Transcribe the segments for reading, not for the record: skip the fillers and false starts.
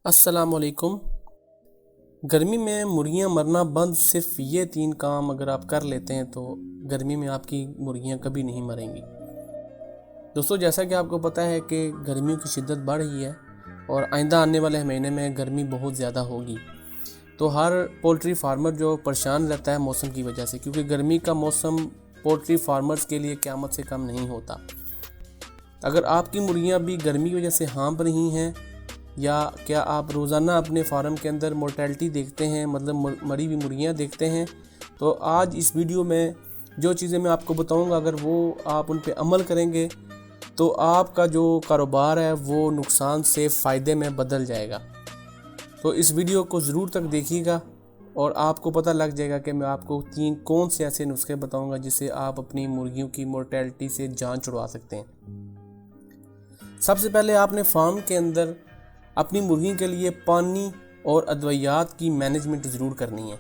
अस्सलामुअलैकुम। गर्मी में मुर्गियां मरना बंद, सिर्फ ये 3 काम अगर आप कर लेते हैं तो गर्मी में आपकी मुर्गियां कभी नहीं मरेंगी। दोस्तों, जैसा कि आपको पता है कि गर्मियों की शिद्दत बढ़ रही है और आइंदा आने वाले महीने में गर्मी बहुत ज़्यादा होगी। तो हर पोल्ट्री फार्मर जो परेशान रहता है मौसम की वजह से, क्योंकि गर्मी का मौसम पोल्ट्री फार्मर्स के लिए क़यामत से कम नहीं होता। अगर आपकी मुर्गियां भी गर्मी की वजह से हाँफ रही हैं, या क्या आप रोज़ाना अपने फार्म के अंदर मोर्टेलिटी देखते हैं, मतलब मरी हुई मुर्गियां देखते हैं, तो आज इस वीडियो में जो चीज़ें मैं आपको बताऊंगा, अगर वो आप उन पे अमल करेंगे तो आपका जो कारोबार है वो नुकसान से फ़ायदे में बदल जाएगा। तो इस वीडियो को ज़रूर तक देखिएगा और आपको पता लग जाएगा कि मैं आपको 3 कौन से ऐसे नुस्खे बताऊंगा जिससे आप अपनी मुर्गियों की मोर्टेलिटी से जान छुड़वा सकते हैं। सबसे पहले आपने फार्म के अंदर अपनी मुर्गी के लिए पानी और अद्वियात की मैनेजमेंट ज़रूर करनी है,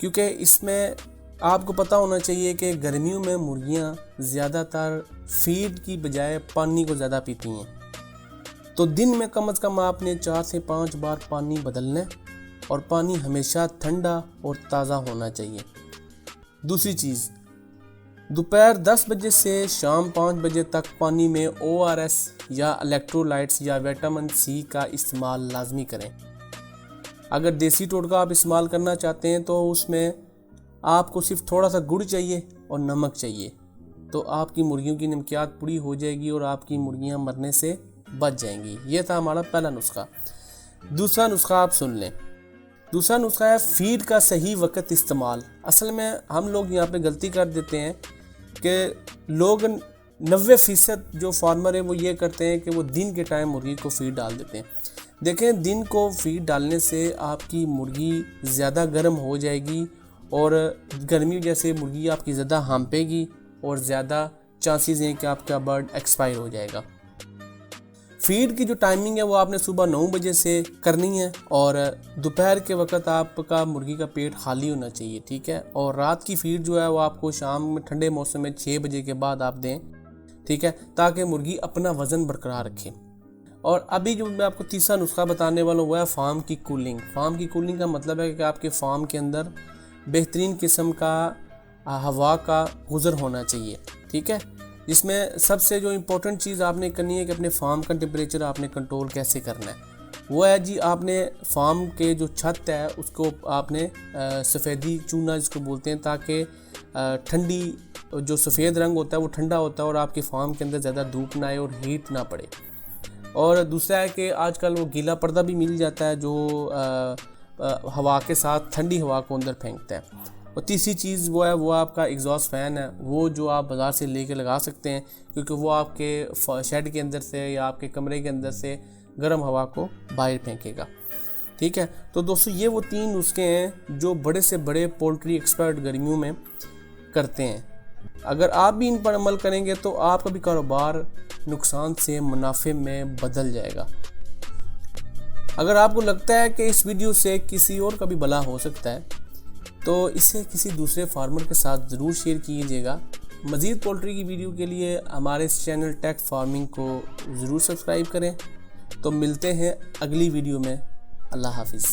क्योंकि इसमें आपको पता होना चाहिए कि गर्मियों में मुर्गियां ज़्यादातर फीड की बजाय पानी को ज़्यादा पीती हैं। तो दिन में कम से कम आपने 4 से 5 बार पानी बदलना है और पानी हमेशा ठंडा और ताज़ा होना चाहिए। दूसरी चीज़, दोपहर 10 बजे से शाम 5 बजे तक पानी में ORS या इलेक्ट्रोलाइट्स या विटामिन C का इस्तेमाल लाजमी करें। अगर देसी टोटका आप इस्तेमाल करना चाहते हैं तो उसमें आपको सिर्फ थोड़ा सा गुड़ चाहिए और नमक चाहिए, तो आपकी मुर्गियों की नमकियात पूरी हो जाएगी और आपकी मुर्गियां मरने से बच जाएंगी। ये था हमारा पहला नुस्खा। दूसरा नुस्खा आप सुन लें। दूसरा नुस्खा है फीड का सही वक्त इस्तेमाल। असल में हम लोग यहाँ पे गलती कर देते हैं कि लोग 90% जो फार्मर है वो ये करते हैं कि वो दिन के टाइम मुर्गी को फीड डाल देते हैं। देखें, दिन को फीड डालने से आपकी मुर्गी ज़्यादा गर्म हो जाएगी और गर्मी जैसे मुर्गी आपकी ज़्यादा हाँपेगी और ज़्यादा चांसेस हैं कि आपका बर्ड एक्सपायर हो जाएगा। फीड की जो टाइमिंग है वो आपने सुबह 9 बजे से करनी है और दोपहर के वक्त आपका मुर्गी का पेट खाली होना चाहिए, ठीक है। और रात की फीड जो है वो आपको शाम में ठंडे मौसम में 6 बजे के बाद आप दें, ठीक है, ताकि मुर्गी अपना वज़न बरकरार रखे। और अभी जो मैं आपको तीसरा नुस्खा बताने वाला हूँ वो है फार्म की कूलिंग। फार्म की कूलिंग का मतलब है कि आपके फार्म के अंदर बेहतरीन किस्म का हवा का गुज़र होना चाहिए, ठीक है। जिसमें सबसे जो इम्पोर्टेंट चीज़ आपने करनी है कि अपने फार्म का टेम्परेचर आपने कंट्रोल कैसे करना है, वो है जी, आपने फार्म के जो छत है उसको आपने सफ़ेदी चूना जिसको बोलते हैं, ताकि ठंडी जो सफ़ेद रंग होता है वो ठंडा होता है और आपके फार्म के अंदर ज़्यादा धूप ना आए और हीट ना पड़े। और दूसरा है कि आजकल वो गीला पर्दा भी मिल जाता है जो हवा के साथ ठंडी हवा को अंदर फेंकता है। और तीसरी चीज़ वो है वो आपका एग्जॉस्ट फ़ैन है, वो जो आप बाज़ार से लेके लगा सकते हैं, क्योंकि वो आपके शेड के अंदर से या आपके कमरे के अंदर से गर्म हवा को बाहर फेंकेगा, ठीक है। तो दोस्तों, ये वो 3 नुस्खे हैं जो बड़े से बड़े पोल्ट्री एक्सपर्ट गर्मियों में करते हैं। अगर आप भी इन पर अमल करेंगे तो आपका भी कारोबार नुकसान से मुनाफे में बदल जाएगा। अगर आपको लगता है कि इस वीडियो से किसी और का भी भला हो सकता है तो इसे किसी दूसरे फार्मर के साथ ज़रूर शेयर कीजिएगा। मज़ीद पोल्ट्री की वीडियो के लिए हमारे इस चैनल टेक फार्मिंग को ज़रूर सब्सक्राइब करें। तो मिलते हैं अगली वीडियो में। अल्लाह हाफिज़।